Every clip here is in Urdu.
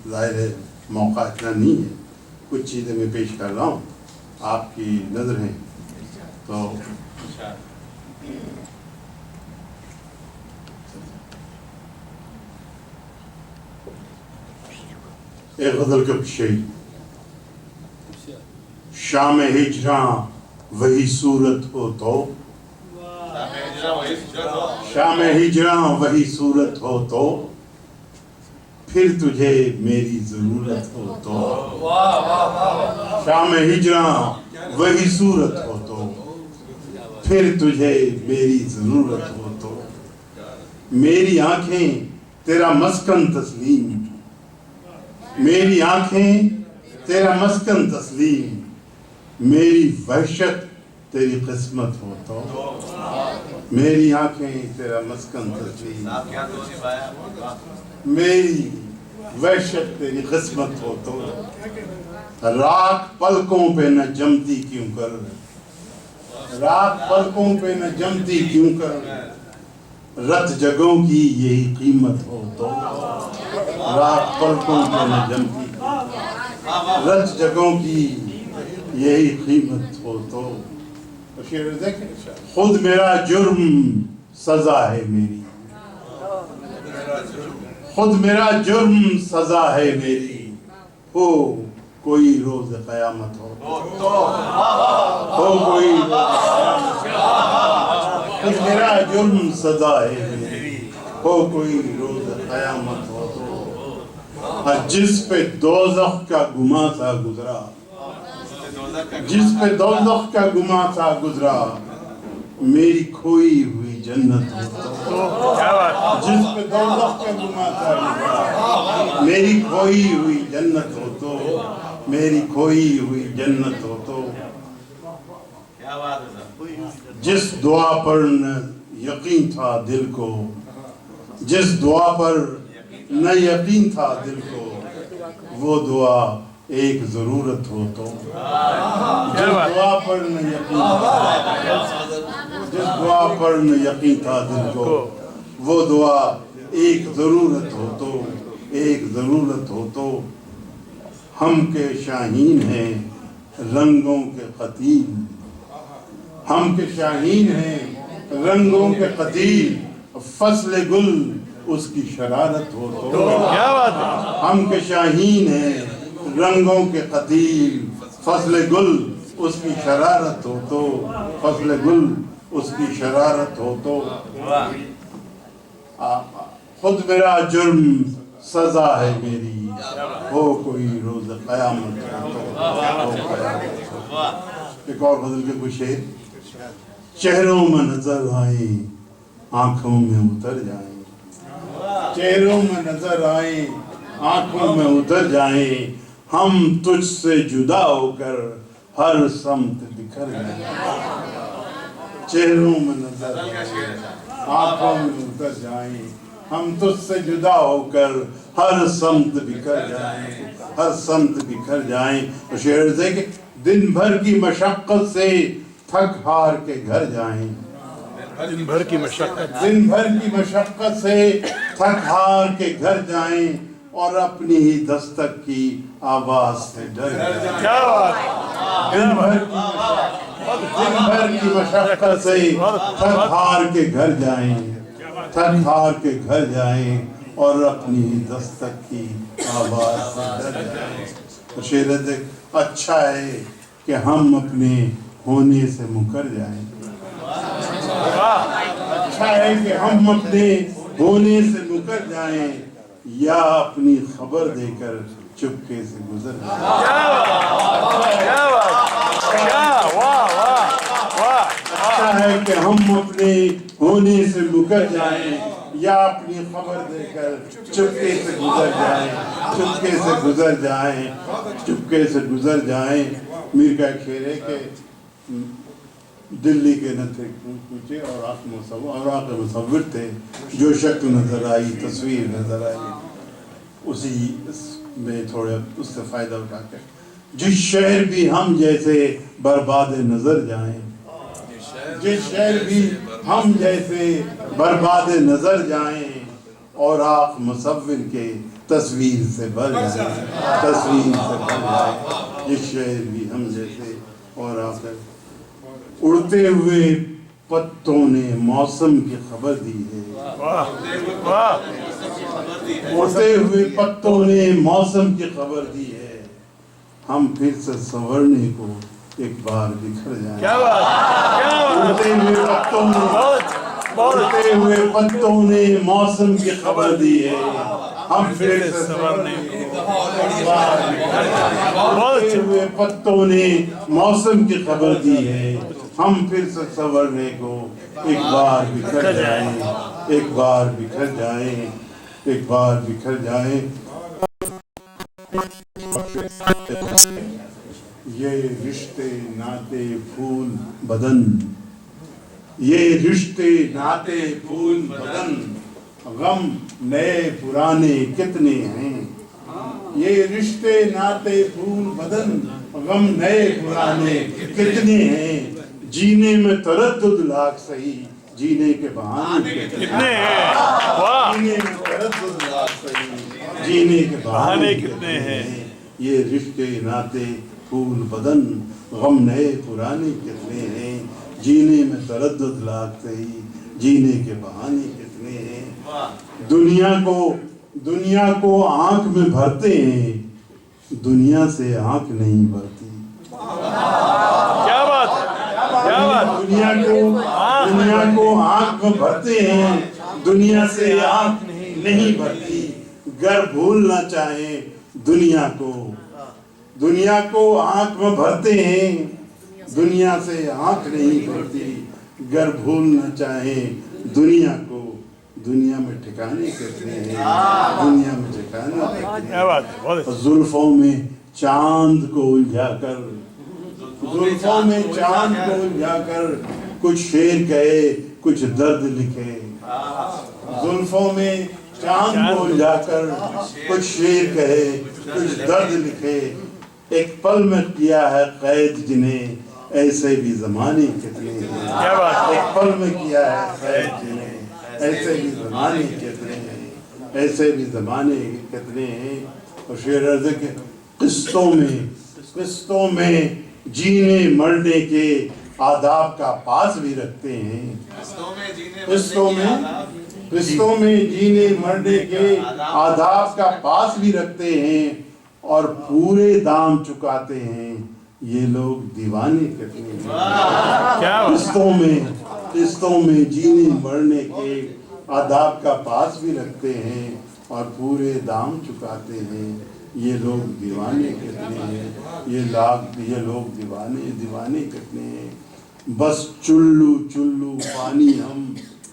ظاہر ہے موقع اتنا نہیں ہے، کچھ چیزیں میں پیش کر رہا ہوں، آپ کی نظر ہیں تو ایک غزل کا شعر، شام ہجراں وہی صورت ہو تو، شام ہجراں وہی صورت ہو تو، پھر تجھے میری ضرورت ہو تو، شام ہجراں وہی صورت ہو تو، پھر تجھے میری ضرورت ہو تو، میری آنکھیں تیرا مسکن تسلیم، میری آنکھیں تیرا مسکن تسلیم، میری وحشت تیری قسمت ہو تو، میری آنکھیں تیرا مسکن تسلیم، میری وحشت تیری قسمت ہو تو، راکھ پلکوں پہ نہ جمتی کیوں کر، راکھ پلکوں پہ نہ جمتی کیوں کر، رت جگہوں کی یہی قیمت ہو تو، راکھ پلکوں پہ نہ جمتی، رت جگہوں کی یہی قیمت ہو تو، خود میرا جرم سزا ہے میری، خود میرا جرم سزا ہے میری، ہو کوئی روز قیامت ہو کوئی خود میرا جرم سزا ہے میری، ہو کوئی روز قیامت ہو تو، جس پہ دوزخ کا گماں تھا گزرا، جس پہ دوزخ کا گماں تھا گزرا، میری کھوئی ہوئی جنت ہو تو، جس پہ دوزخ کا گماں تھا گزرا، میری کھوئی ہوئی جنت ہو تو، میری کھوئی ہوئی جنت ہو تو، جس دعا پر نہ یقین تھا دل کو، جس دعا پر نہ یقین تھا دل کو، وہ دعا ایک ضرورت ہو تو، جس دعا پر نہ یقین تھا، جس دعا پر نہ یقین تھا دل کو، وہ دعا ایک ضرورت ہو تو، ایک ضرورت ہو تو، ہم کے شاہین ہیں رنگوں کے قتیل، ہم کے شاہین ہیں رنگوں کے قتیل، فصل گل اس کی شرارت ہو تو، ہم کے شاہین ہیں رنگوں کے قتیل، فصل گل اس کی شرارت ہو تو، فصل گل اس کی شرارت ہو تو، خود میرا جرم سزا ہے میری، ہو کوئی روز قیامت ہو تو، ایک اور غزل کے کچھ شعر، چہروں میں نظر آئیں آنکھوں میں اتر جائیں، چہروں میں نظر آئیں آنکھوں میں اتر جائیں، ہم تجھ سے جدا ہو کر ہر سمت بکھر جائیں، چہروں میں نظر آئیں آنکھوں میں اتر جائیں، ہم تجھ سے جدا ہو کر ہر سمت بکھر جائیں، ہر سمت بکھر جائیں، تو شعر سے کہ دن بھر کی مشقت سے تھک ہار کے گھر جائیں، دن بھر کی مشقت، دن بھر کی مشقت سے تھک ہار کے گھر جائیں، اور اپنی ہی دستک کی آواز سے ڈر جائیں، کیا بات، دن بھر کی مشقت سے تھک ہار کے گھر جائیں، تھک ہار کے گھر جائیں، اور اپنی ہی دستک کی آواز سے ڈر جائیں، تو شعر اچھا ہے کہ ہم اپنے ہونے سے مکر جائیں، اچھا ہے کہ ہم اپنے ہونے سے مکر جائیں، یا اپنی خبر دے کر چپکے سے گزر جائیں، اچھا ہے کہ ہم اپنے ہونے سے مکر جائیں، یا اپنی خبر دے کر چپکے سے گزر جائیں، چپکے سے گزر جائیں، چپکے سے گزر جائیں۔ میر کا ایک شعر ہے کہ دلی کے نہ تھے پوچھے اوراق مصور تھے، جو شکل نظر آئی تصویر نظر آئی، اسی میں تھوڑے اس سے فائدہ اٹھا کے، جس شہر بھی ہم جیسے برباد نظر جائیں، جس شہر بھی ہم جیسے برباد نظر جائیں، اور آنکھ مصور کے تصویر سے بھر جائے، تصویر سے بھر جائے یہ شعر بھی ہم جیسے۔ اور آخر اڑتے ہوئے پتوں نے موسم کی خبر دی ہے، اڑتے ہوئے پتوں نے موسم کی خبر دی ہے، ہم پھر سے سنورنے کو ایک بار بکھر جائیں۔ اڑتے ہوئے پتوں نے، اڑتے ہوئے پتوں نے موسم کی خبر دی ہے، ہم پھر سے سنورنے کو ایک بار بکھر جائیں۔ اڑتے ہوئے پتوں نے موسم کی خبر دی ہے، ہم پھر سے سنورنے کو ایک بار بکھر جائیں، ایک بار بکھر جائیں، ایک بار بکھر جائیں۔ یہ رشتے ناتے پھول بدن، یہ رشتے ناتے پھول بدن، غم نئے پرانے کتنے ہیں، یہ رشتے ناتے پھول بدن، غم نئے پرانے کتنے ہیں، جینے میں تردد لاکھ سہی، جینے کے بہانے کتنے ہیں، جینے میں تردد لاکھ سہی، جینے کے بہانے کتنے ہیں، یہ رشتے ناتے پھول بدن، غم نئے پرانے کتنے ہیں، جینے میں تردد لاکھ سہی، جینے کے بہانے کتنے ہیں۔ دنیا کو آنکھ میں بھرتے ہیں، دنیا سے آنکھ نہیں بھرتی۔ کیا بات ہے، کیا بات۔ دنیا کو آنکھ میں بھرتے ہیں، دنیا سے آنکھ نہیں بھرتی۔ گر بھولنا چاہیں دنیا کو آنکھ میں بھرتے ہیں، دنیا سے آنکھ نہیں بھرتی۔ گر بھولنا چاہیں دنیا کو، دنیا میں ٹھکانے کتنے ہیں، دنیا میں ٹھکانے کتنے ہیں۔ زلفوں میں چاند کو الجھا کر، زلفوں میں چاند کو الجھا کر، کچھ شعر کہے کچھ درد لکھے۔ زلفوں میں چاند کو الجھا کر، کچھ شعر کہے کچھ درد لکھے۔ ایک پل میں کیا ہے قید جنہیں، ایسے بھی زمانے کتنے ہیں۔ ایک پل میں کیا ہے قید جنہیں، ایسے بھی زمانے کتنے ہیں، ایسے بھی زمانے کتنے ہیں۔ اور شعر عرض ہے کہ قسطوں میں جینے مرنے کے آداب کا پاس بھی رکھتے ہیں۔ قسطوں میں جینے مرنے کے آداب کا پاس بھی رکھتے ہیں، اور پورے دام چکاتے ہیں، یہ لوگ دیوانے کتنے ہیں۔ قسطوں میں جینے مرنے کے آداب کا پاس بھی رکھتے ہیں، اور پورے دام چکاتے ہیں، یہ لوگ دیوانے کتنے ہیں، یہ لوگ دیوانے کتنے ہیں۔ بس چلو چلو پانی ہم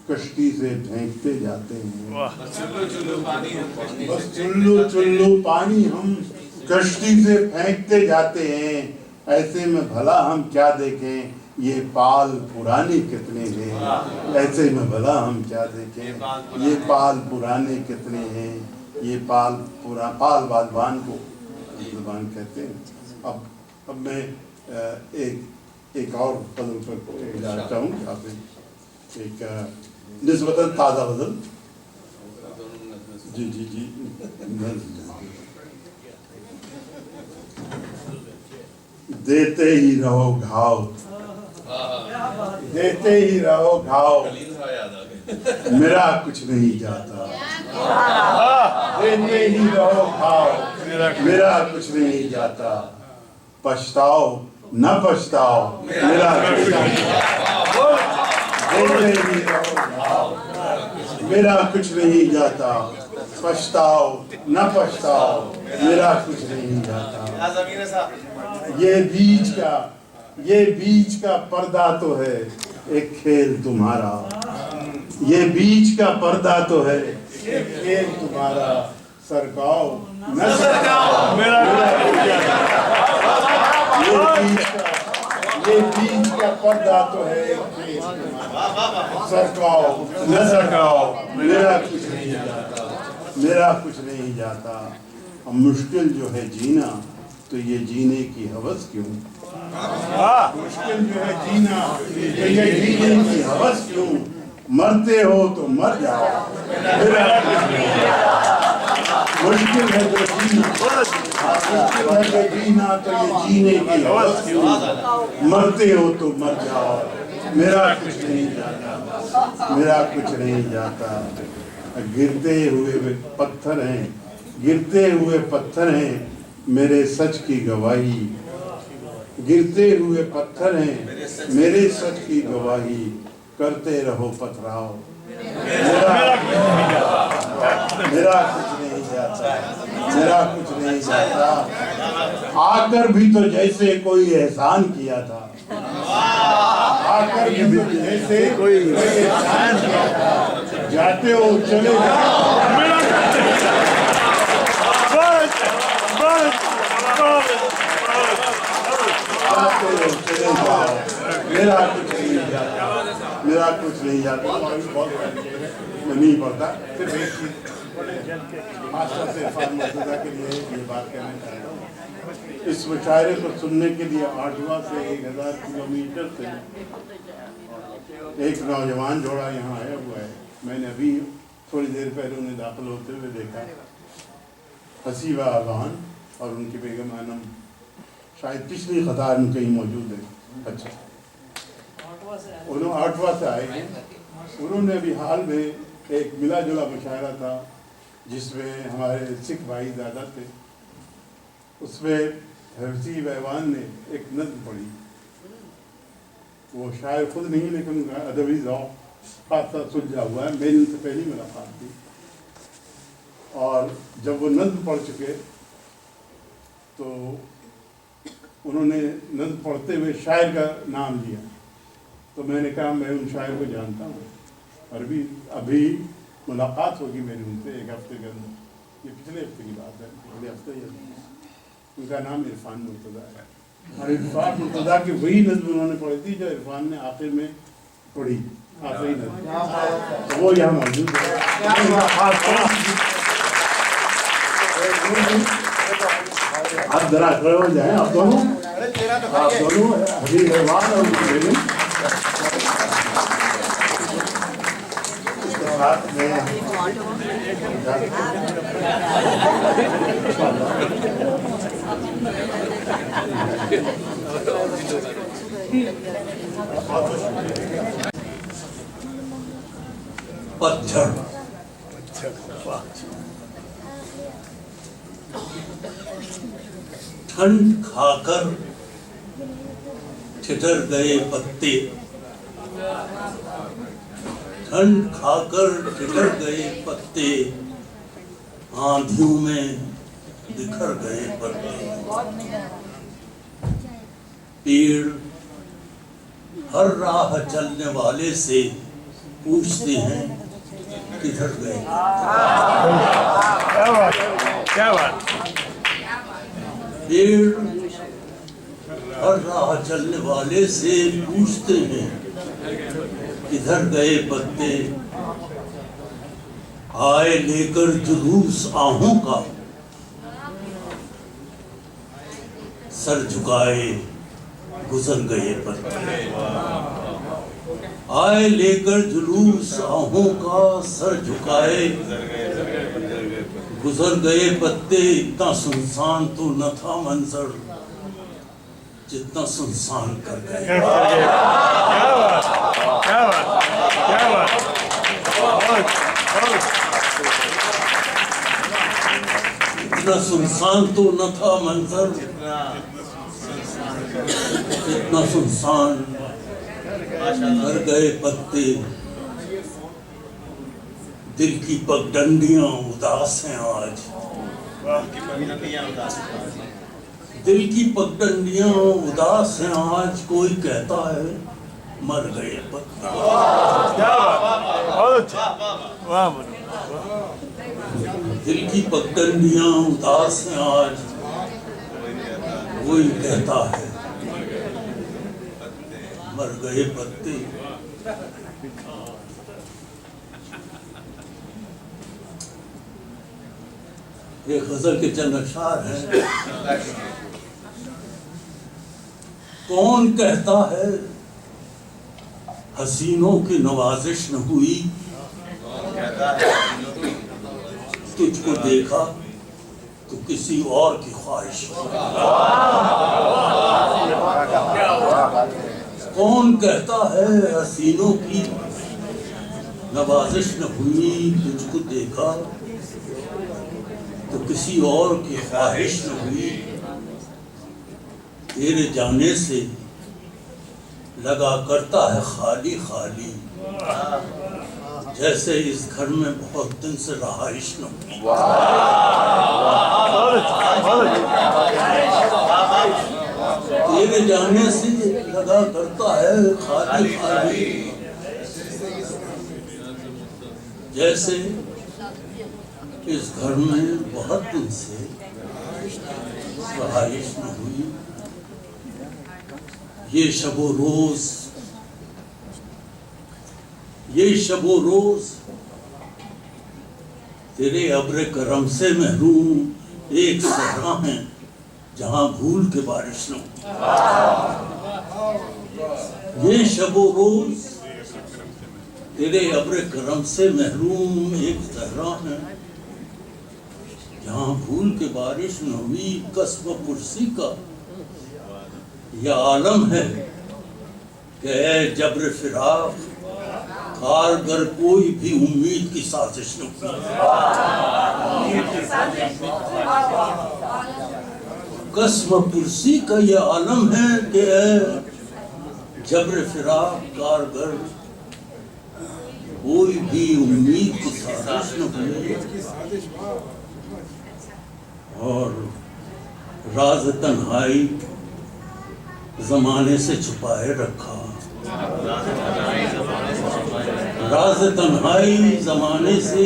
کشتی سے پھینکتے جاتے ہیں، بس چلو چلو پانی ہم کشتی سے پھینکتے جاتے ہیں، ایسے میں بھلا ہم کیا دیکھیں یہ پال پرانے کتنے ہیں، ایسے میں بھلا ہم کیا دیکھیں یہ پال پرانے کتنے ہیں، یہ پال بادبان کو زبان کہتے ہیں۔ اب میں ایک اور غزل پر جانا چاہوں گا، ایک نسبتاً تازہ غزل۔ جی دیتے ہی رہو گھاؤ، دیتے ہی رہو گھاؤ، میرا کچھ نہیں جاتا۔ دیتے ہی رہو گھاؤ، میرا کچھ نہیں جاتا۔ پچھتاؤ نہ پچھتاؤ، میرا کچھ نہیں جاتا۔ دیتے ہی رہو گھاؤ، میرا کچھ نہیں جاتا۔ پچھتاؤ نہ پچھتاؤ، میرا کچھ نہیں جاتا۔ یہ بیچ کا پردہ تو ہے ایک کھیل تمہارا، یہ بیچ کا پردہ تو ہے ایک کھیل تمہارا۔ سرکاؤ نہ سرکاؤ، میرا یہ بیچ کا پردہ تو ہے ایک کھیل تمہارا۔ سرکاؤ نہ سرکاؤ، میرا کچھ نہیں جاتا، میرا کچھ نہیں جاتا۔ اب مشکل جو ہے جینا تو یہ جینے کی ہوس کیوں، مشکل جو ہے جینا تو یہ جینے کی ہوس کیوں، مرتے ہو تو مر جاؤ، میرا کچھ نہیں جاتا۔ مشکل ہے تو جینا، مشکل ہے کہ جینا تو یہ جینے کی حوث کیوں، مرتے ہو تو مر جاؤ، میرا کچھ نہیں جاتا، میرا کچھ نہیں جاتا، گرتے ہوئے پتھر ہیں، گرتے ہوئے پتھر ہیں میرے سچ کی گواہی، گرتے ہوئے پتھر ہیں میرے سچ کی گواہی، کرتے رہو پتھراؤ، میرا کچھ نہیں جاتا، میرا کچھ نہیں جاتا، آ کر بھی تو جیسے کوئی احسان کیا تھا، آ کر بھی تو جیسے کوئی احسان کیا تھا، جاتے ہو چلے جاؤ، میرا کچھ نہیں جاتا، میرا کچھ نہیں جاتا، میں نہیں پڑھتا، صرف ایک چیز خاص طور سے عرفان مرتضیٰ کے لیے یہ بات کہنا چاہتا ہوں، اس مشاعرے کو سننے کے لیے آٹھواں سے 1000 کلومیٹر سے ایک نوجوان جوڑا یہاں آیا ہوا ہے، میں نے ابھی تھوڑی دیر پہلے انہیں داخل ہوتے ہوئے دیکھا، حسیبہ آغان اور ان کی بیگم انم شاید پچھلی قطار میں کہیں موجود ہے، اچھا انہوں 8واں سے آئے ہیں، انہوں نے ابھی حال میں ایک ملا جلا مشاعرہ تھا جس میں ہمارے سکھ بھائی زیادہ تھے، اس میں حسیب ایوان نے ایک نظم پڑھی، وہ شاعر خود نہیں لیکن ادبی ذوق خاصا سلجھا ہوا ہے، میری ان سے پہلی ملاقات تھی، اور جب وہ نظم پڑھ چکے تو انہوں نے نظم پڑھتے ہوئے شاعر کا نام لیا، تو میں نے کہا میں ان شاعر کو جانتا ہوں، اور ابھی ملاقات ہوگی میری ان سے ایک ہفتے کے اندر، یہ پچھلے ہفتے کی بات ہے، پچھلے ہفتے ہی ان کا نام عرفان مرتضیٰ ہے، اور عرفان مرتضیٰ کی وہی نظم انہوں نے پڑھی تھی جو عرفان نے آخر میں پڑھی، آخری نظم، وہ یہاں موجود ہے، آپ ذرا کھڑے ہو جائیں، آپ دونوں حبیب ایوان اور بیگم اس کے ساتھ میں پتھر ٹھنڈ کھا کر ٹھٹر گئے پتے، ٹھنڈ کھا کر ٹھٹر گئے پتے، آندھیوں میں بکھر گئے پتے، پیڑ ہر راہ چلنے والے سے پوچھتے ہیں کدھر گئے، کیا بات، پیڑ ہر راہ چلنے والے سے پوچھتے ہیں کدھر گئے پتے، آئے لے کر جلوس آہوں کا، سر جھکائے گزر گئے پتے، آئے لے کر جلوس آہوں کا، سر جھکائے گزر گئے پتے، اتنا سنسان تو نہ تھا منظر جتنا سنسان کر گئے، کیا بات، کیا بات، کیا بات، اتنا سنسان تو نہ تھا منظر اتنا سنسان کر گئے پتے، دل کی پگڈنڈیاں اداس ہیں آج، دل کی پگڈنڈیاں اداس ہیں آج، کوئی کہتا ہے مر گئے پتے، کیا بات، بہت اچھا، واہ دل کی پگڈنڈیاں اداس ہیں آج، کوئی کہتا ہے مر گئے پتے، یہ غزل کے چند اشعار ہیں، کون کہتا ہے حسینوں کی نوازش نہ ہوئی، تجھ کو دیکھا تو کسی اور کی خواہش ہوئی۔ کون کہتا ہے حسینوں کی نوازش نہ ہوئی، تجھ کو دیکھا تو کسی اور کی خواہش نہ ہوئی، تیرے جانے سے لگا کرتا ہے خالی خالی، جیسے اس گھر میں بہت دن سے رہائش نہ ہوئی۔ تیرے جانے سے لگا کرتا ہے خالی خالی، جیسے اس گھر میں بہت دن سے رہائش نہ ہوئی۔ یہ شب و روز، یہ شب و روز تیرے ابر کرم سے محروم ایک صحرا ہے جہاں بھول کے بارش نہ ہو۔ یہ شب و روز تیرے ابر کرم سے محروم ایک صحرا ہے جہاں بھول کے بارش نہ ہوئی۔ قصب پرسی کا یہ عالم ہے کہ اے جبر فراق کارگر کوئی بھی امید کی سازش نہ ہوئی۔ قسم پرسی کا یہ عالم ہے کہ اے جبر فراق کارگر کوئی بھی امید کی سازش نہ ہوئی۔ اور راز تنہائی زمانے سے چھپائے رکھا، راز تنہائی زمانے سے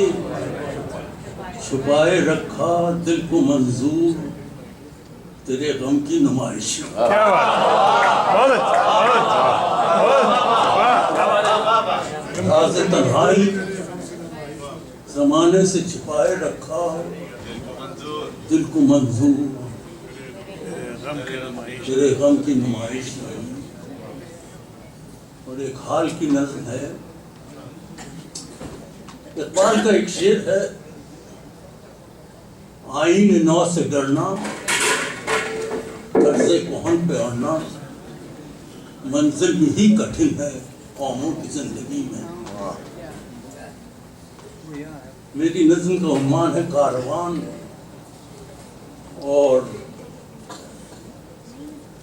چھپائے رکھا، دل کو منظور تیرے غم کی نمائش۔ کیا بات، راز تنہائی زمانے سے چھپائے رکھا، دل کو منظور تیرے غم کی نمائش نہیں۔ اور ایک حال کی نظم ہے، اقبال کا ایک شعر ہے، آئین نو سے ڈرنا، قرض کہن پہ اڑنا، منزل یہی کٹھن ہے قوموں کی زندگی میں۔ میری نظم کا عنوان ہے کاروان، اور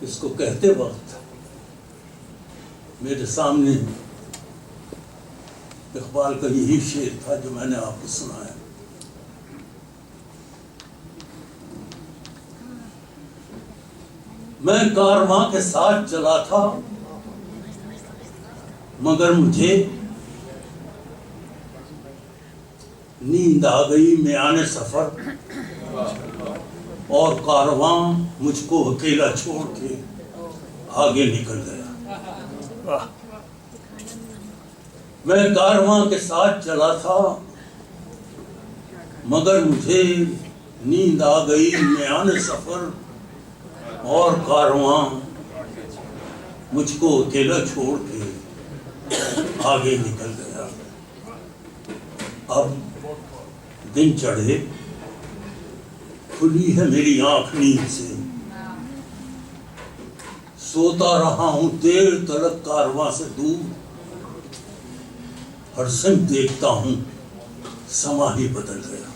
اس کو کہتے وقت میرے سامنے اقبال کا یہی شعر تھا جو میں نے آپ کو سنایا۔ میں کارواں کے ساتھ چلا تھا مگر مجھے نیند آ گئی میان سفر، اور کارواں مجھ کو اکیلا چھوڑ کے آگے نکل گیا۔ میں کارواں کے ساتھ چلا تھا مگر مجھے نیند آ گئی میان سفر، اور کارواں مجھ کو اکیلا چھوڑ کے آگے نکل گیا۔ اب دن چڑھے، کھلی ہے میری آنکھ نیند سے، سوتا رہا ہوں دیر تلک کارواں سے دور، ہر سمت دیکھتا ہوں سما ہی بدل گیا۔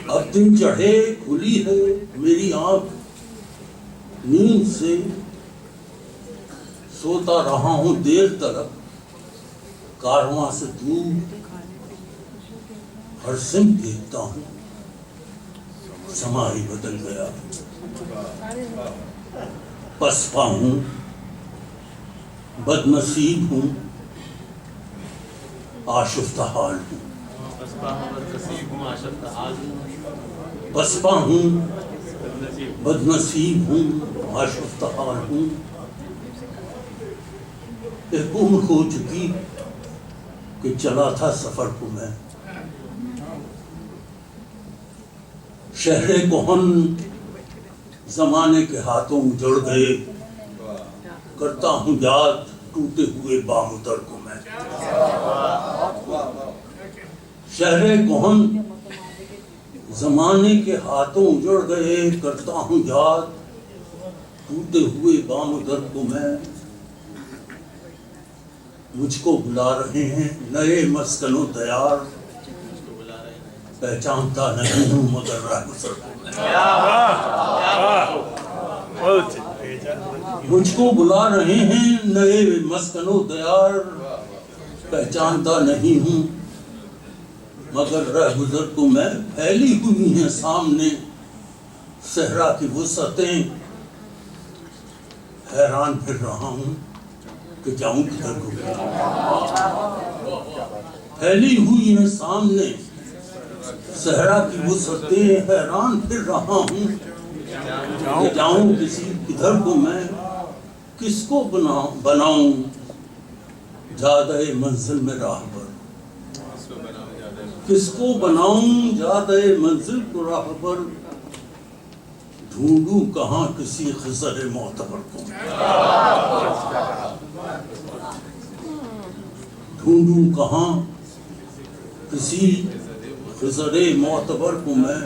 اب دن چڑھے، کھلی ہے میری آنکھ نیند سے، سوتا رہا ہوں دیر تلک کارواں سے دور، ہر سمت دیکھتا ہوں سما ہی بدل گیا۔ پسپا ہوں، بد نصیب ہوں، آشفتہ حال ہوں۔ پسپا ہوں، بد نصیب ہوں، آشفتہ حال ہوں، ایک عمر ہو چکی کہ چلا تھا سفر کو میں، شہر کہن زمانے کے ہاتھوں اجڑ گئے، کرتا ہوں یاد ٹوٹے ہوئے بامدر کو میں۔ شہر کہن زمانے کے ہاتھوں اجڑ گئے کرتا ہوں یاد ٹوٹے ہوئے بام درد کو میں. مجھ کو بلا رہے ہیں نئے مسکن و دیار, پہچانتا نہیں ہوں مگر راہ گزر کو میں. مجھ کو بلا رہے ہیں نئے مسکن و دیار, پہچانتا نہیں ہوں مگر راہ گزر کو میں. پھیلی ہوئی ہیں سامنے صحرا کی وسعتیں, حیران پھر رہا ہوں کہ جاؤں کدھر کو. پھیلی ہوئی ہیں سامنے صحرا کی وسعتیں, حیران پھر رہا ہوں کہ جاؤں کسی کدھر کو میں. کس کو بناؤں جادہ منزل میں راہ پر, کس کو بناؤں جادہ منزل کو راہ پر, ڈھونڈوں کہاں کسی خضر معتبر کو. ڈھونڈوں کہاں کسی خضر معتبر کو میں.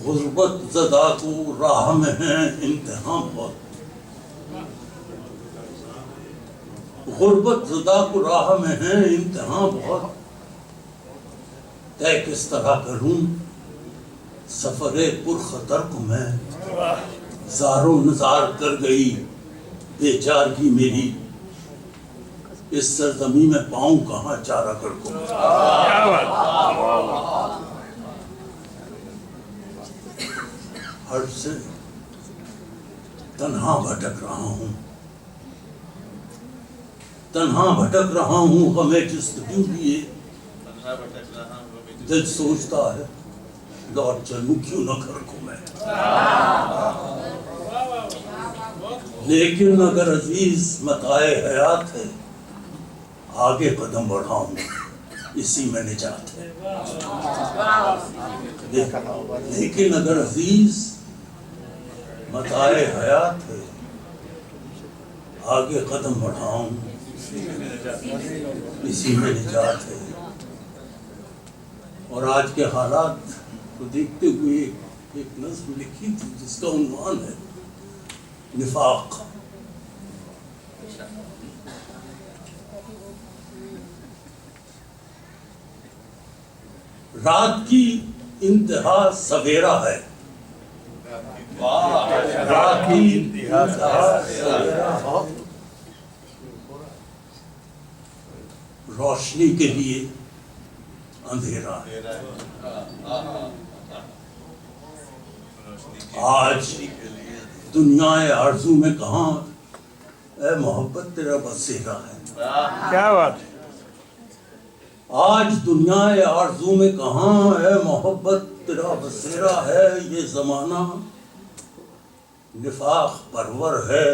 غربت زدہ کو راہ میں ہے امتحان بہت, غربت زدہ کو راہ میں ہے امتحان بہت. طے کس طرح کروں سفر پرخطر کو میں. زارو نزار کر گئی بے چارگی میری, اس سرزمین میں پاؤں کہاں چارہ گر کو. ہر سے تنہا بھٹک رہا ہوں, تنہا بھٹک رہا ہوں غم جستجو لیے. دل سوچتا ہے لوٹ چلوں کیوں نہ گھر کو میں. لیکن اگر عزیز متاع حیات ہے آگے قدم بڑھاؤں اسی میں نجات ہے. لیکن اگر عزیز متاع حیات ہے آگے قدم بڑھاؤں اسی میں نجات ہے. اور آج کے حالات کو دیکھتے ہوئے ایک نظم لکھی تھی جس کا عنوان ہے نفاق. رات کی انتہا سویرا ہے, رات کی انتہا سویرا ہے, روشنی کے لیے اندھیرا ہے. آج دنیا آرزو میں کہاں اے محبت تیرا بسیرا ہے. کیا بات ہے. آج دنیا آرزو میں کہاں اے محبت تیرا بسیرا ہے. یہ زمانہ نفاق پرور ہے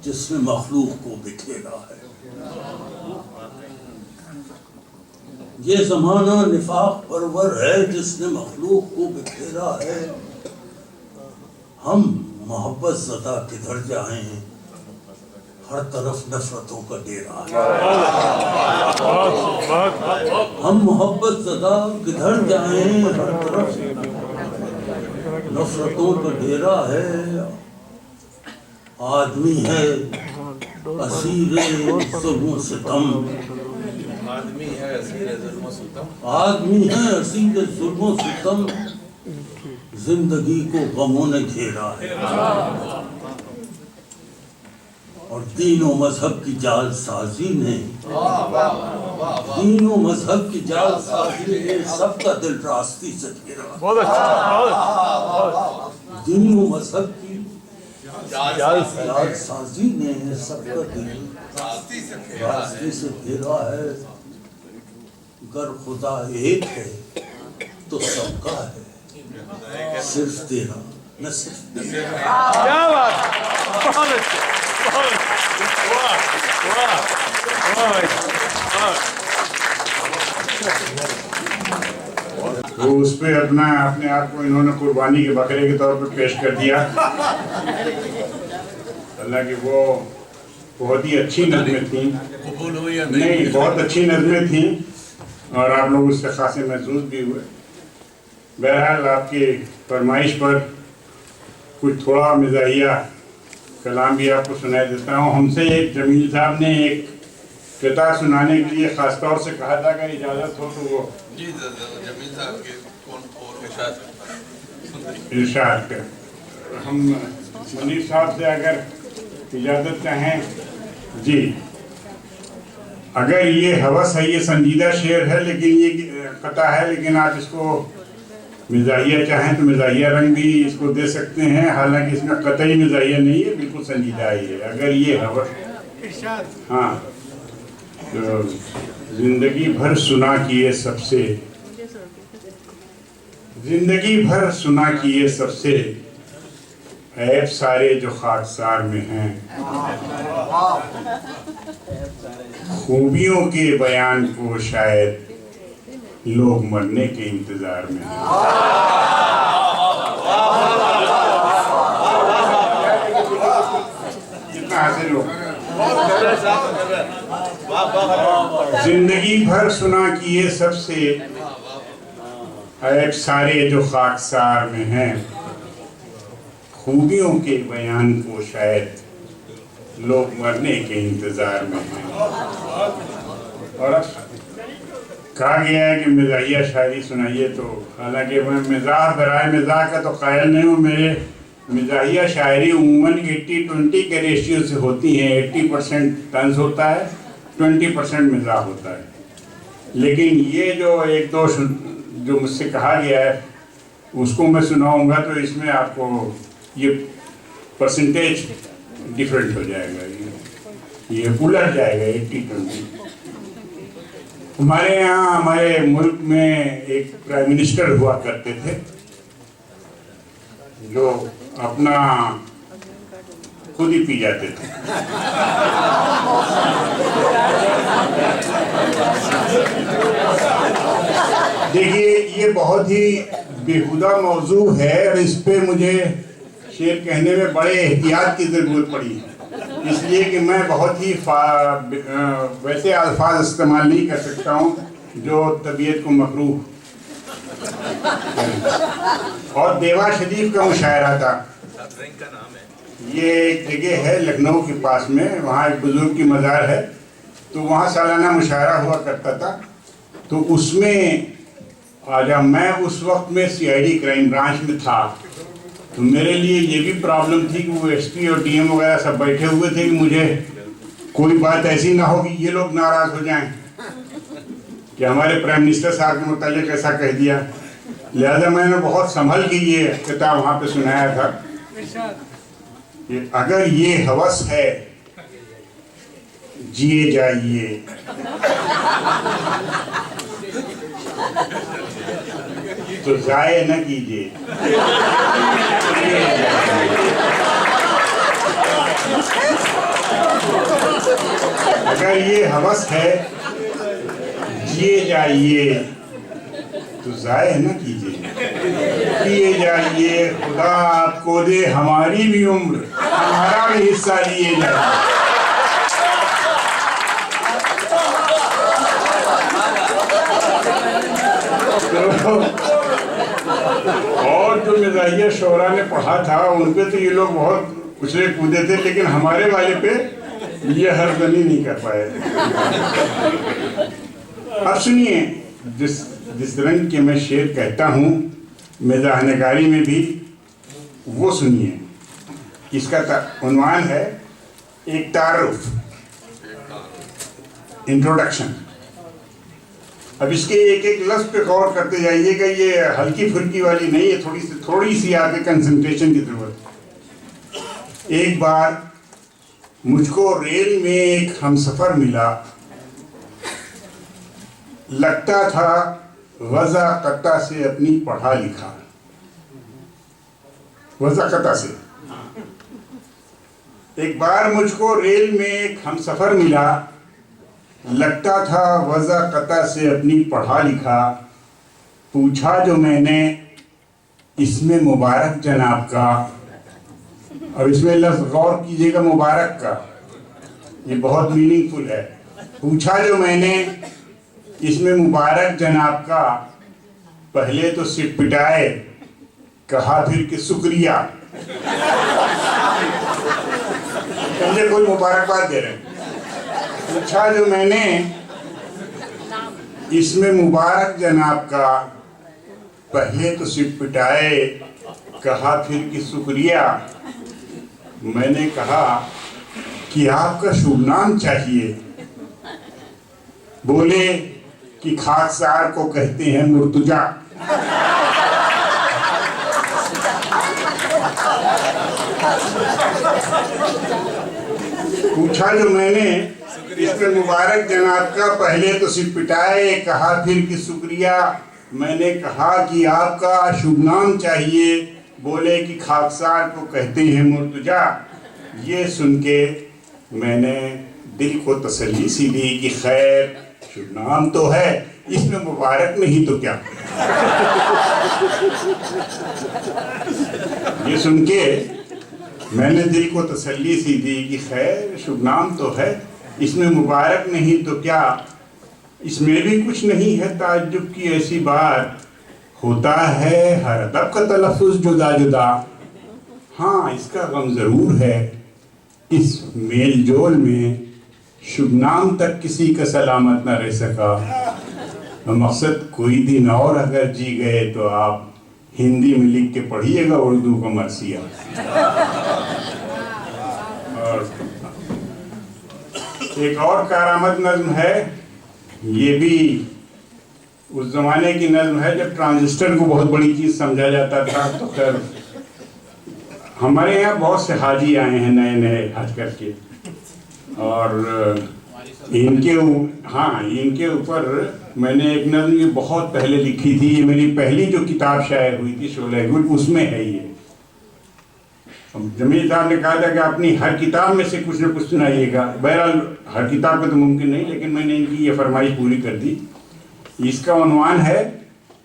جس نے مخلوق کو بکھیرا ہے. یہ زمانہ نفاق پرور ہے جس نے مخلوق کو بکھیرا ہے. ہم محبت زدہ کدھر جائیں ہر طرف نفرتوں کا ڈیرا ہے. ہم محبت زدہ کدھر جائیں ہر طرف نفرتوں کا ڈیرا ہے. آدمی ہے اسیر ظلم و ستم, آدمی ہے اسیر ظلم و ستم, زندگی کو غموں نے گھیرا ہے. اور دین و مذہب کی جال سازی نے, دین و مذہب کی جال سازی نے سب کا دل راستی سے گھیرا. بہت اچھا. دین و مذہب کی جال سازی نے سب کا دل راستی سے گھیرا ہے. گر خدا ایک ہے تو سب کا ہے, صرف تیرا نہ صرف تیرا. کیا بات ہے. بہت اچھا. بہت وہ اس پہ اپنے آپ کو انہوں نے قربانی کے بکرے کے طور پہ پیش کر دیا. اللہ کی وہ بہت ہی اچھی نظمیں تھیں. نہیں, بہت اچھی نظمیں تھیں اور آپ لوگ اس سے خاصے محظوظ بھی ہوئے. بہرحال آپ کی فرمائش پر کچھ تھوڑا مزاحیہ کلام بھی آپ کو سنائی دیتا ہوں. ہم سے ایک جمیل صاحب نے ایک قطعہ سنانے کے لیے خاص طور سے کہا تھا کہ اجازت ہو تو وہ جی جمیل صاحب کے ارشاد کر. ہم منیر صاحب سے اگر اجازت چاہیں. جی اگر یہ ہوس ہے، یہ سنجیدہ شعر ہے لیکن یہ قطع ہے، لیکن آپ اس کو مزاحیہ چاہیں تو مزاحیہ رنگ بھی اس کو دے سکتے ہیں، حالانکہ اس میں قطعی مزاحیہ نہیں ہے، بالکل سنجیدہ ہی ہے. اگر یہ ہوس ہاں تو زندگی بھر سنا کیے سب سے، زندگی بھر سنا کیے سب سے، عیب سارے جو خاکسار میں ہیں، خوبیوں کے بیان کو شاید لوگ مرنے کے انتظار میں ہیں. کتنا حاصل ہو. زندگی بھر سنا کیے سب سے، عیب سارے جو خاکسار میں ہیں، خوبیوں کے بیان کو شاید لوگ مرنے کے انتظار میں ہیں. اور کہا گیا ہے کہ مزاحیہ شاعری سنائیے، تو حالانکہ میں مزاح برائے مزاح کا تو قائل نہیں ہوں. میرے مزاحیہ شاعری عموماً 80-20 کے ریشیو سے ہوتی ہیں. 80% طنز ہوتا ہے، 20% مزاح ہوتا ہے. لیکن یہ جو ایک دو جو مجھ سے کہا گیا ہے اس کو میں سناؤں گا تو اس میں آپ کو یہ پرسنٹیج ڈیفرنٹ ہو جائے گا، یہ الٹ جائے گا 80-20. ہمارے یہاں ہمارے ملک میں ایک پرائم منسٹر ہوا کرتے تھے جو اپنا خود ہی پی جاتے تھے. دیکھیے یہ بہت ہی بیہودہ موضوع ہے اور اس پہ مجھے شعر کہنے میں بڑے احتیاط کی ضرورت پڑی، اس لیے کہ میں بہت ہی ویسے الفاظ استعمال نہیں کر سکتا ہوں جو طبیعت کو مکروہ. اور دیوا شریف کا مشاعرہ تھا. یہ ایک جگہ ہے لکھنؤ کے پاس میں، وہاں ایک بزرگ کی مزار ہے، تو وہاں سالانہ مشاعرہ ہوا کرتا تھا. تو اس میں جب میں اس وقت میں CID کرائم برانچ میں تھا تو میرے لیے یہ بھی پرابلم تھی کہ وہ SP اور DM وغیرہ سب بیٹھے ہوئے تھے کہ مجھے کوئی بات ایسی نہ ہو کہ یہ لوگ ناراض ہو جائیں کہ ہمارے پرائم منسٹر صاحب کے متعلق ایسا کہہ دیا. لہذا میں نے بہت سنبھل کے یہ کتاب وہاں پہ سنایا تھا کہ اگر یہ ہوس ہے جیے جائیے، تو ضائع نہ کیجیے. اگر یہ ہوس ہے جیے جائیے تو ضائع نہ کیجیے، پیے جائیے، خدا آپ کو دے ہماری بھی عمر، ہمارا بھی حصہ لیے جائیے. اور جو مزاحیہ شعراء نے پڑھا تھا ان پہ تو یہ لوگ بہت اچھلے کودے تھے، لیکن ہمارے والے پہ یہ ہرزنی نہیں کر پائے. اب سنیے جس رنگ کے میں شعر کہتا ہوں مزاح نگاری میں بھی، وہ سنیے. اس کا عنوان ہے ایک تعارف، انٹروڈکشن. اب اس کے ایک ایک لفظ پہ غور کرتے جائیے گا، یہ ہلکی پھلکی والی نہیں ہے، تھوڑی سی آپ کے کنسنٹریشن کی ضرورت. ایک بار مجھ کو ریل میں ایک ہمسفر ملا، لگتا تھا وضع قطع سے اپنی پڑھا لکھا. وضع قطع سے. ایک بار مجھ کو ریل میں ایک ہمسفر ملا، لگتا تھا وضع قطع سے اپنی پڑھا لکھا. پوچھا جو میں نے اس میں مبارک جناب کا، اور اس میں لفظ غور کیجئے گا مبارک کا، یہ بہت میننگ فل ہے. پوچھا جو میں نے اس میں مبارک جناب کا، پہلے تو صرف پٹائے، کہا پھر کہ شکریہ. مجھے کوئی مبارکباد دے رہے ہیں. پوچھا جو میں نے اس میں مبارک جناب کا، پہلے تو صرف پٹائے کہا پھر کہ شکریہ. میں نے کہا کہ آپ کا شبھ نام چاہیے، بولے کہ خاکسار کو کہتے ہیں مرتجا. پوچھا جو میں نے اس میں مبارک جناب کا، پہلے تو صرف پٹائے کہا پھر کہ شکریہ. میں نے کہا کہ آپ کا شبھ نام چاہیے، بولے کہ خاکسار کو کہتے ہیں مرتجا. یہ سن کے میں نے دل کو تسلی سی دی کہ خیر شبھ نام تو ہے، اس میں مبارک نہیں تو کیا. یہ سن کے میں نے دل کو تسلی سی دی کہ خیر شبھ نام تو ہے، اس میں مبارک نہیں تو کیا. اس میں بھی کچھ نہیں ہے تعجب کی ایسی بات، ہوتا ہے ہر ادب کا تلفظ جدا جدا. ہاں اس کا غم ضرور ہے، اس میل جول میں شبھ نام تک کسی کا سلامت نہ رہ سکا. مقصد کوئی دن اور اگر جی گئے تو آپ ہندی میں لکھ کے پڑھیے گا اردو کا مرثیہ. اور ایک اور کارآمد نظم ہے، یہ بھی اس زمانے کی نظم ہے جب ٹرانزسٹر کو بہت بڑی چیز سمجھا جاتا تھا. تو خیر ہمارے یہاں بہت سے حاجی آئے ہیں نئے نئے حج کر کے، اور ان کے اوپر میں نے ایک نظم یہ بہت پہلے لکھی تھی. یہ میری پہلی جو کتاب شائع ہوئی تھی شعلہ گل، اس میں ہے یہ. جمیل صاحب نے کہا تھا کہ اپنی ہر کتاب میں سے کچھ نہ کچھ سنائیے گا. بہرحال ہر کتاب کا تو ممکن نہیں، لیکن میں نے ان کی یہ فرمائش پوری کر دی. اس کا عنوان ہے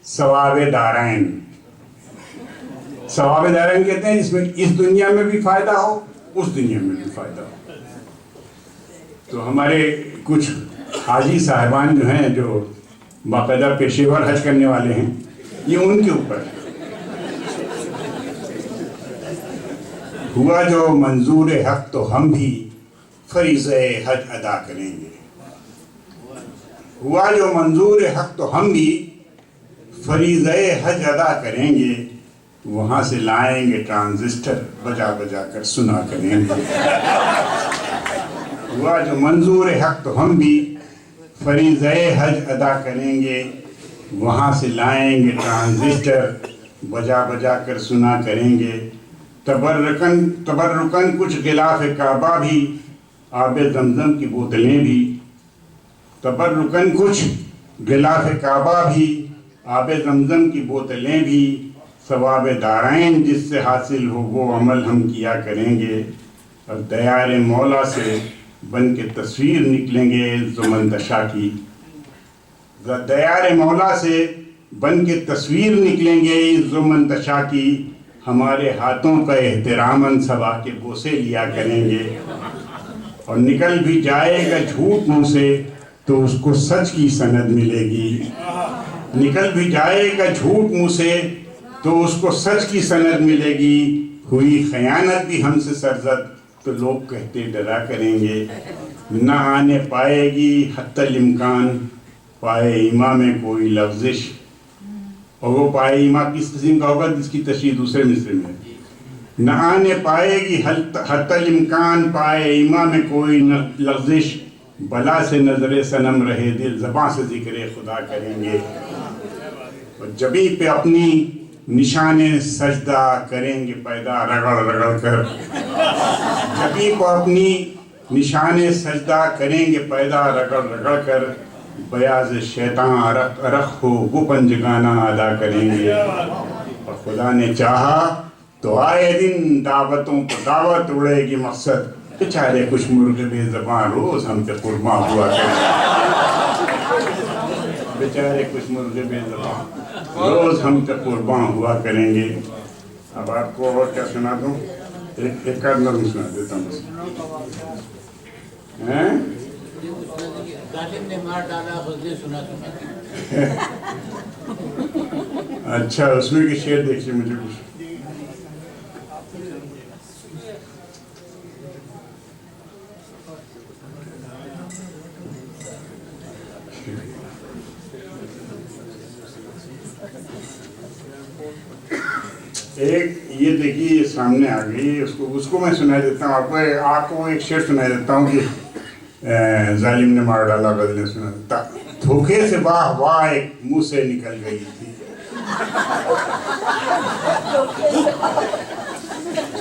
ثواب دارین. ثواب دارین کہتے ہیں جس میں اس دنیا میں بھی فائدہ ہو، اس دنیا میں بھی فائدہ ہو. تو ہمارے کچھ حاجی صاحبان جو ہیں، جو باقاعدہ پیشے ور حج کرنے والے ہیں، یہ ان کے اوپر ہے. ہوا جو منظور حق تو ہم بھی فریضہ حج ادا کریں گے. ہوا جو منظور حق تو ہم بھی فریضہ حج ادا کریں گے. وہاں سے لائیں گے ٹرانزسٹر، بجا بجا کر سنا کریں گے. ہوا جو منظور حق تو ہم بھی فریضہ حج ادا کریں گے. وہاں سے لائیں گے ٹرانزسٹر، بجا بجا کر سنا کریں گے. تبرکن کچھ غلاف کعبہ بھی، آب زمزم کی بوتلیں بھی. تبرکن کچھ غلاف کعبہ بھی، آب زمزم کی بوتلیں بھی. ثواب دارین جس سے حاصل ہو وہ عمل ہم کیا کریں گے. اور دیار مولا سے بن کے تصویر نکلیں گے زمندشا کی. دیار مولا سے بن کے تصویر نکلیں گے زمندشا کی. ہمارے ہاتھوں کا احتراماً سبا کے بوسے لیا کریں گے. اور نکل بھی جائے گا جھوٹ منہ سے تو اس کو سچ کی سند ملے گی. نکل بھی جائے گا جھوٹ منہ سے تو اس کو سچ کی سند ملے گی. ہوئی خیانت بھی ہم سے سرزد تو لوگ کہتے ڈرا کریں گے. نہ آنے پائے گی حتی الامکان پائے ایما میں کوئی لفزش. اور وہ پائے ایما کس قسم کا ہوگا جس کی تشریح دوسرے مصرے میں. نہ آنے پائے گی حتی الامکان پائے ایما میں کوئی لفزش. بلا سے نظر صنم رہے دل زباں سے ذکر خدا کریں گے. اور جبیں پہ اپنی نشان سجدہ کریں گے پیدا رگڑ رگڑ کر. جبیں پہ اپنی نشان سجدہ کریں گے پیدا رگڑ رگڑ کر. بیاض شیطان عرق ہو وہ پنجگانہ ادا کریں گے. اور خدا نے چاہا تو آئے دن دعوتوں پر دعوت اڑے گی. مقصد بیچارے کچھ مرغ بے زبان روز ہم پہ قرباں ہوا کریں. بیچارے کچھ مرغ بے زبان روز ہم پہ قرباں ہوا کریں گے. اب آپ کو اور کیا سنا دوں؟ ایک آدھ نظم سنا دیتا ہوں. ظالم نے مار ڈالا غزلیں سنا. اچھا اس میں کی شعر دیکھیے مجھے کچھ. ایک یہ دیکھیے سامنے آ گئی, اس کو میں سنا دیتا ہوں آپ کو ایک شعر سنا دیتا ہوں کہ ظالم نے مار ڈالا غزلیں سنا دیتا. دھوکے سے واہ واہ ایک منہ سے نکل گئی تھی,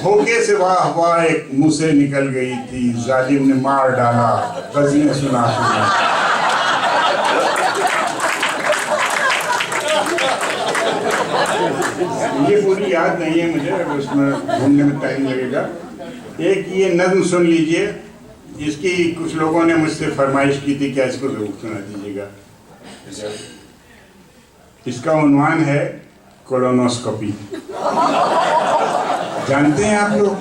دھوکے سے واہ واہ ایک منہ سے نکل گئی تھی, ظالم نے مار ڈالا غزلیں سنا سنا. یہ پوری یاد نہیں ہے مجھے, اس میں ڈھونڈنے میں ٹائم لگے گا. ایک یہ نظم سن لیجئے, اس کی کچھ لوگوں نے مجھ سے فرمائش کی تھی کیا اس کو ضرور سنا دیجیے گا. اس کا عنوان ہے کولونوسکوپی. جانتے ہیں آپ لوگ,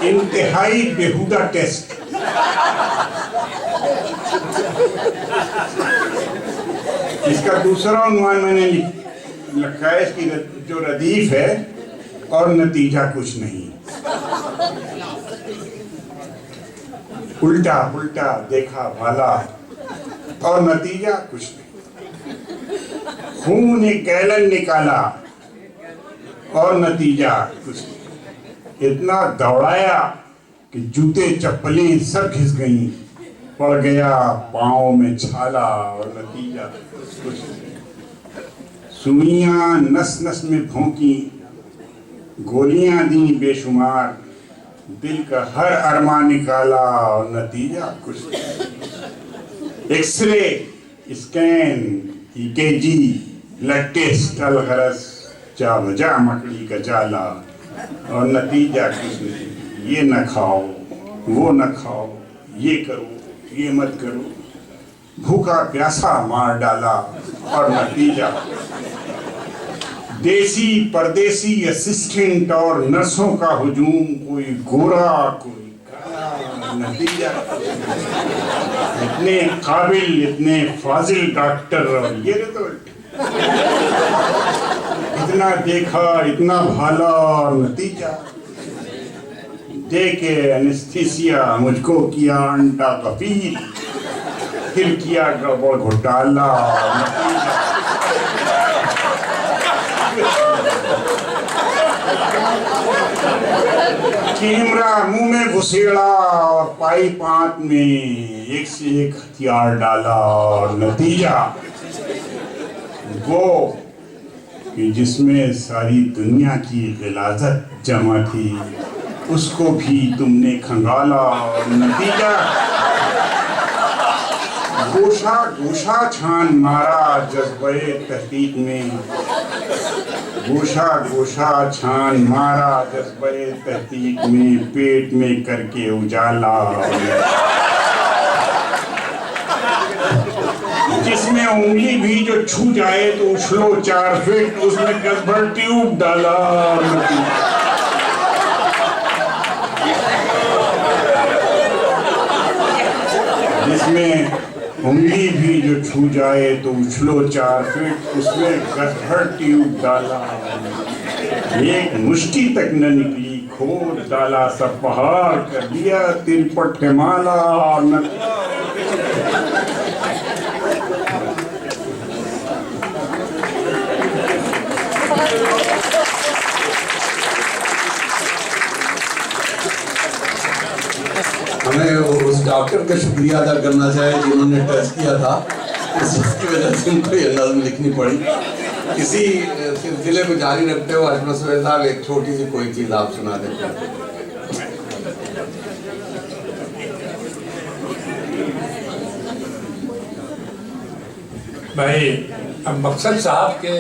انتہائی بیہودہ ٹیسٹ. اس کا دوسرا عنوان میں نے لکھا ہے, اس کی جو ردیف ہے, اور نتیجہ کچھ نہیں. الٹا پلٹا دیکھا بھالا اور نتیجہ کچھ نہیں. خون ایک گیلن نکالا اور نتیجہ کچھ نہیں. اتنا دوڑایا کہ جوتے چپلیں سب گھس گئیں, پڑ گیا پاؤں میں چھالا اور نتیجہ کچھ نہیں. سوئیاں نس نس میں بھونکی, گولیاں دیں بے شمار, دل کا ہر ارمان نکالا اور نتیجہ کچھ نہیں. X ray, scan, EKG, blood test, الغرض جا بجا مکڑی کا جالا اور نتیجہ کچھ نہیں. یہ نہ کھاؤ وہ نہ کھاؤ, یہ کرو یہ مت کرو, بھوکا پیاسا مار ڈالا اور نتیجہ. دیسی پردیسی اسسٹنٹ اور نرسوں کا ہجوم, کوئی گورا کوئی کالا, نتیجہ اتنے قابل اتنے فاضل ڈاکٹر اور یہ رزلٹ. اتنا دیکھا اتنا بھالا اور نتیجہ. دے کے انستھیسیا مجھ کو کیا انڈا کفیل, پھر کیا گڑبڑ گھوٹالا اور نتیجہ. کیمرہ منہ میں گھسیڑا اور پائی پانت میں ایک سے ایک ہتھیار ڈالا اور نتیجہ وہ کہ جس میں ساری دنیا کی غلاظت جمع تھی, اس کو بھی تم نے کھنگالا اور نتیجہ گوشہ گوشہ چھان مارا جذبہ تحقیق میں, گوشہ گوشہ چھان مارا جذبہ تحقیق میں, پیٹ میں کر کے اجالا. جس میں انگلی بھی جو چھو جائے تو اچھلو 4 فٹ, اس میں گزبر ٹیوب ڈالا. جس میں انگلی بھی جو چھو جائے تو اچھلو 4 فٹ, اس میں گزبر ٹیوب ڈالا. ایک مشتی تک نہ نکلی, کھود ڈالا سب پہاڑ, کر دیا تل پٹ مالا اور ہمیں اس ڈاکٹر کا شکریہ ادا کرنا چاہے جنہوں نے ٹیسٹ کیا تھا, اس کی وجہ سے ان کو یہ نظم لکھنی پڑی. اسی سلسلے کو جاری رکھتے ہوئے حشمت سہیل صاحب ایک چھوٹی سی کوئی چیز آپ سنا دیتے ہیں. بھائی اب مقصد صاحب کے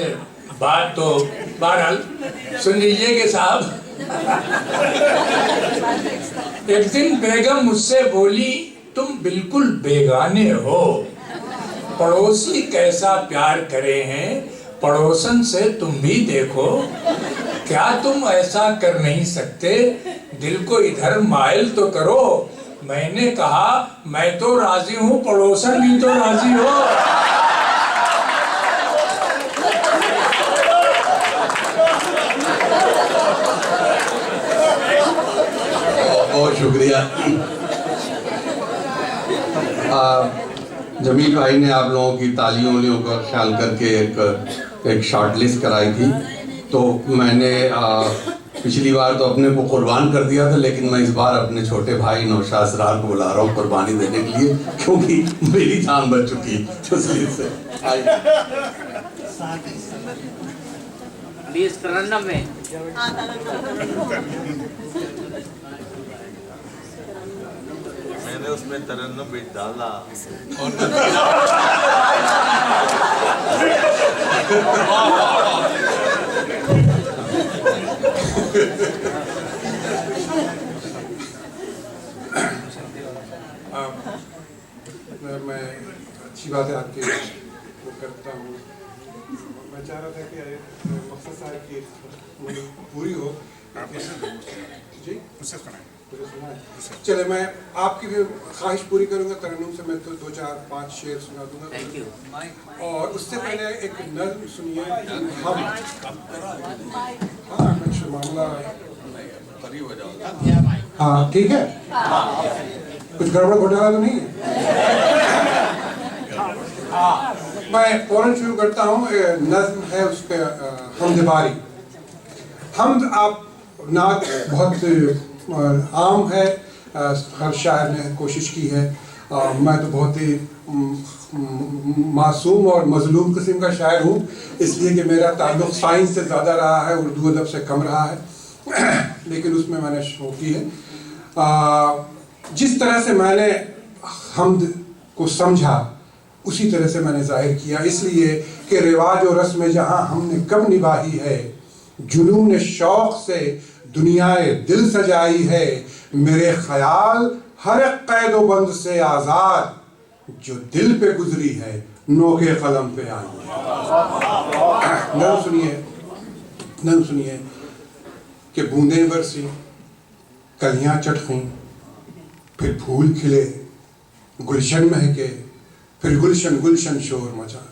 بات تو بہرحال سن لیجئے کہ صاحب ایک دن بیگم مجھ سے بولی, تم بالکل بیگانے ہو, پڑوسی کیسا پیار کرے ہیں, پڑوسن سے تم بھی دیکھو, کیا تم ایسا کر نہیں سکتے, دل کو ادھر مائل تو کرو. میں نے کہا میں تو راضی ہوں, پڑوسن بھی تو راضی ہو. شکریہ. جمیل بھائی نے آپ لوگوں کی تالیوں کا خیال کر کے ایک شارٹ لسٹ کرائی تھی. تو میں نے پچھلی بار تو اپنے کو قربان کر دیا تھا، لیکن میں اس بار اپنے چھوٹے بھائی نوشاد اسرار کو بلا رہا ہوں قربانی دینے کے لیے، کیونکہ میری جان بچ چکی ہے. پلیز ترنم میں میں نے اس میں ترنم بھی ڈالا اور میں اچھی بات ہے آپ کے وہ کرتا ہوں. میں چاہ رہا تھا کہ مقصد صاحب کی پوری ہو. جی چلے میں آپ کی بھی خواہش پوری کروں گا. ترنم سے میں تو 2 4 5 شعر سنا دوں گا. Thank you. اور اس سے پہلے ایک نظم سنیے. ہم ہاں کچھ معاملہ ہاں ٹھیک ہے، کچھ گڑبڑ گھوٹالا تو نہیں ہے. میں فوراً شروع کرتا ہوں. نظم ہے اس پہ حمد باری. حمد آپ نعت بہت عام ہے، ہر شاعر نے کوشش کی ہے. میں تو بہت ہی معصوم اور مظلوم قسم کا شاعر ہوں، اس لیے کہ میرا تعلق سائنس سے زیادہ رہا ہے، اردو ادب سے کم رہا ہے. لیکن اس میں نے شروع کی ہے. جس طرح سے میں نے حمد کو سمجھا اسی طرح سے میں نے ظاہر کیا، اس لیے کہ رواج و رسم جہاں ہم نے کب نباہی ہے، جنون شوق سے دنیائے دل سجائی ہے. میرے خیال ہر ایک قید و بند سے آزاد، جو دل پہ گزری ہے نوک قلم پہ آئی ہے. نظم سنیے کہ بوندیں برسی، کلیاں چٹخیں، پھر پھول کھلے، گلشن مہکے، پھر گلشن گلشن شور مچا.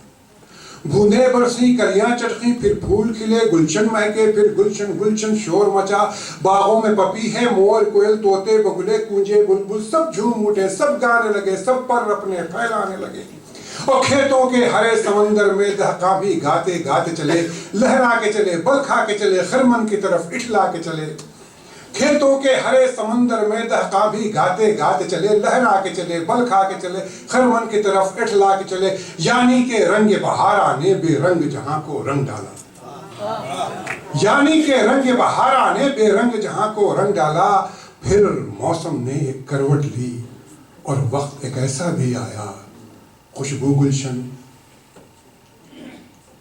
بوندیں برسی، کلیاں چٹخیں، پھر پھول کھلے، گلشن مہکے، پھر گلشن گلشن شور مچا. باغوں میں پپی ہے، مور کوئل طوطے بگلے کونجے بلبل سب جھوم اٹھے، سب گانے لگے، سب پر اپنے پھیلانے لگے. اور کھیتوں کے ہرے سمندر میں دہقاں بھی گاتے گاتے چلے، لہرا کے چلے، بل کھا کے چلے، خرمن کی طرف اٹھلا کے چلے. کھیتوں کے ہرے سمندر میں دہقاں بھی گاتے گاتے چلے، لہرا کے چلے، بل کھا کے چلے، خرمن کی طرف اٹھلا کے چلے. یعنی کہ رنگ بہارا نے بے رنگ جہاں کو رنگ ڈالا. یعنی کہ رنگ بہارا نے بے رنگ جہاں کو رنگ ڈالا. پھر موسم نے ایک کروٹ لی اور وقت ایک ایسا بھی آیا، خوشبو گلشن،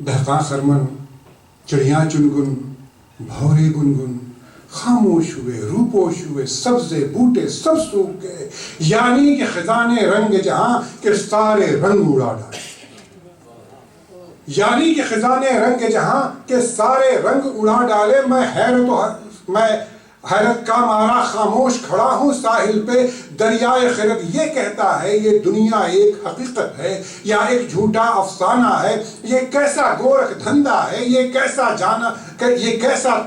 دہقاں خرمن، چڑیاں چنگن، بھورے گنگن، خاموش ہوئے، روپوش ہوئے، سبزے بوٹے سب سوکھ گئے. یعنی کہ خزانے رنگ جہاں کے سارے رنگ اڑا ڈالے. یعنی کہ خزانے رنگ جہاں کے سارے رنگ اڑا ڈالے. میں حیرت کا مارا خاموش کھڑا ہوں ساحل پہ. دریائے خرد یہ کہتا ہے یہ دنیا ایک حقیقت ہے یا ایک جھوٹا افسانہ ہے. یہ کیسا گورکھ دھندا ہے، یہ کیسا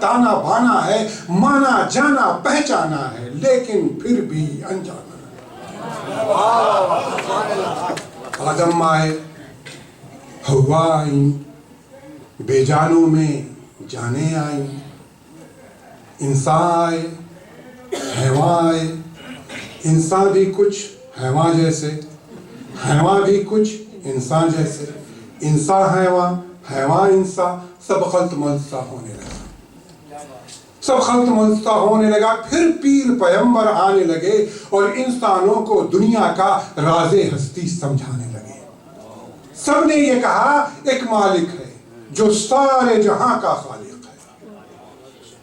تانا بانا ہے. مانا جانا پہچانا ہے لیکن پھر بھی انجانا. آدم آئے، حوا آئیں، بے جانوں میں جانیں آئیں. انسان آئے، حیوان آئے، انسان بھی کچھ حیوان جیسے، حیوان بھی کچھ انسان جیسے. انسان حیوان، حیوان انسان، سب خلط ملتا ہونے لگا. سب خلط ملتا ہونے لگا. پھر پیر پیغمبر آنے لگے اور انسانوں کو دنیا کا راز ہستی سمجھانے لگے. سب نے یہ کہا ایک مالک ہے جو سارے جہاں کا خالق ہے.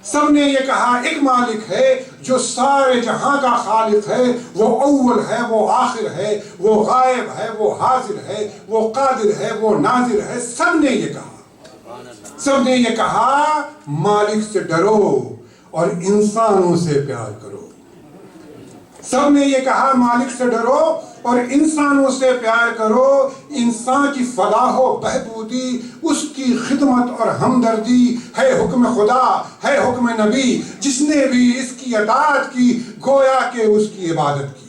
سب نے یہ کہا ایک مالک ہے جو سارے جہاں کا خالق ہے. وہ اول ہے، وہ آخر ہے، وہ غائب ہے، وہ حاضر ہے، وہ قادر ہے، وہ ناظر ہے. سب نے یہ کہا، سب نے یہ کہا مالک سے ڈرو اور انسانوں سے پیار کرو. سب نے یہ کہا مالک سے ڈرو اور انسانوں سے پیار کرو. انسان کی فلاح و بہبودی اس کی خدمت اور ہمدردی ہے حکم خدا, ہے حکم نبی. جس نے بھی اس کی اطاعت کی گویا کہ اس کی عبادت کی.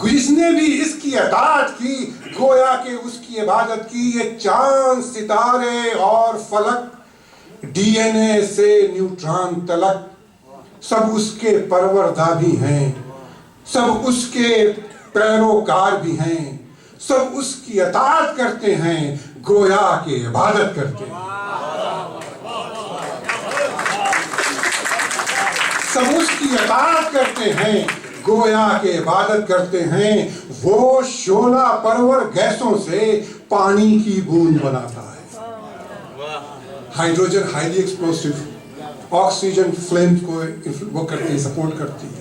جس نے بھی اس کی اطاعت کی گویا کہ اس کی عبادت کی. یہ چاند, ستارے اور فلک, ڈی این اے سے نیوٹران تلک, سب اس کے پروردہ بھی ہیں, سب اس کے پیروکار بھی ہیں, سب اس کی اطاعت کرتے ہیں گویا کہ عبادت کرتے ہیں. سب اس کی اطاعت کرتے ہیں گویا کہ عبادت کرتے ہیں. وہ شعلہ پرور گیسوں سے پانی کی بوند بناتا ہے. ہائیڈروجن ہائیلی ایکسپلوسیو, آکسیجن فلیم کو وہ کرتی ہے, سپورٹ کرتی ہے.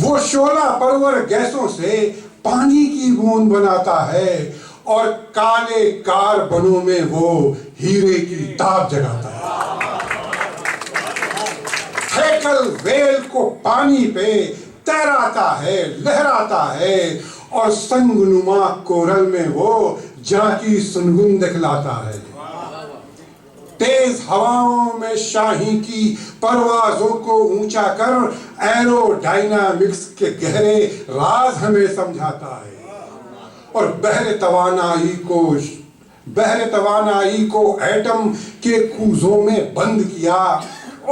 وہ شعلہ پرور گیسوں سے پانی کی بوند بناتا ہے اور کالے کاربنوں میں وہ ہیرے کی تاب جگاتا ہے. ہیکل ویل کو پانی پہ تیراتا ہے, لہراتا ہے, اور سنگ نما کورل میں وہ جاں کی سنگن دکھلاتا ہے. تیز ہواؤں میں شاہی کی پروازوں کو اونچا کر ایرو ڈائنامکس کے گہرے راز ہمیں سمجھاتا ہے. اور بحر توانائی کو ایٹم کے کوزوں میں بند کیا,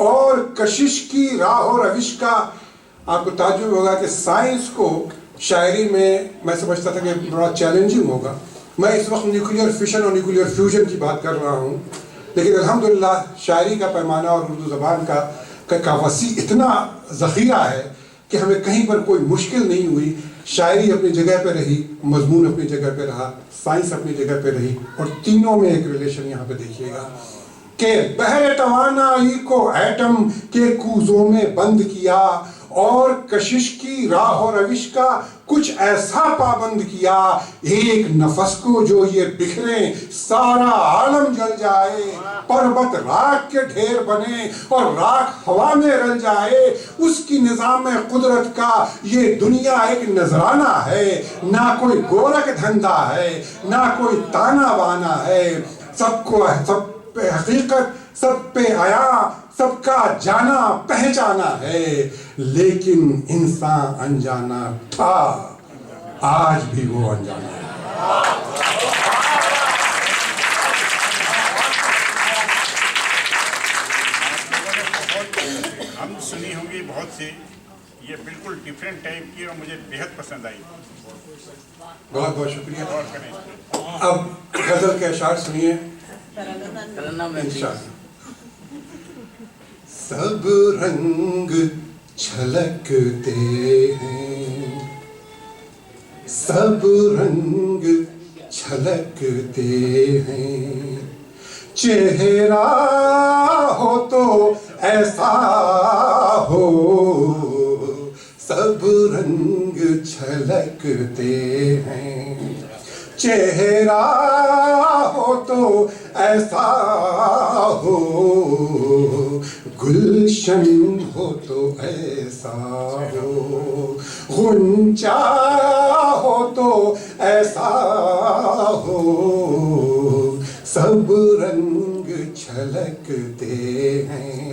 اور کشش کی راہ و روش کا. آپ کو تعجب ہوگا کہ سائنس کو شاعری میں سمجھتا تھا کہ بڑا چیلنجنگ ہوگا. میں اس وقت نیوکلیئر فشن اور نیوکلیئر فیوژن کی بات کر رہا ہوں, لیکن الحمدللہ شاعری کا پیمانہ اور اردو زبان کا وسیع اتنا ذخیرہ ہے کہ ہمیں کہیں پر کوئی مشکل نہیں ہوئی. شاعری اپنی جگہ پہ رہی, مضمون اپنی جگہ پہ رہا, سائنس اپنی جگہ پہ رہی, اور تینوں میں ایک ریلیشن یہاں پہ دیکھیے گا کہ بحر توانائی کو ایٹم کے کوزوں میں بند کیا, اور کشش کی راہ و روش کا کچھ ایسا پابند کیا. ایک نفس کو جو یہ بکھرے سارا عالم جل جائے, پربت راکھ کے ڈھیر بنے اور راکھ ہوا میں رل جائے. اس کی نظام قدرت کا یہ دنیا ایک نذرانہ ہے, نہ کوئی گورکھ دھندا ہے, نہ کوئی تانا بانا ہے. سب پہ حقیقت, سب پہ حیا, سب کا جانا پہچانا ہے, لیکن انسان انجانا تھا, آج بھی وہ انجانا ہے. ہم سنی ہوں گی بہت سی, یہ بالکل ڈیفرنٹ ٹائپ کی اور مجھے بہت پسند آئی. بہت بہت شکریہ. اب غزل کے اشعار سنیے انشاءاللہ. سب رنگ چھلکتے ہیں, سب رنگ چھلکتے ہیں, چہرہ ہو تو ایسا ہو, سب رنگ چھلکتے ہیں, چہرہ ہو تو ایسا ہو, گلشن ہو تو ایسا ہو, غنچہ ہو تو ایسا ہو, سب رنگ چھلکتے ہیں.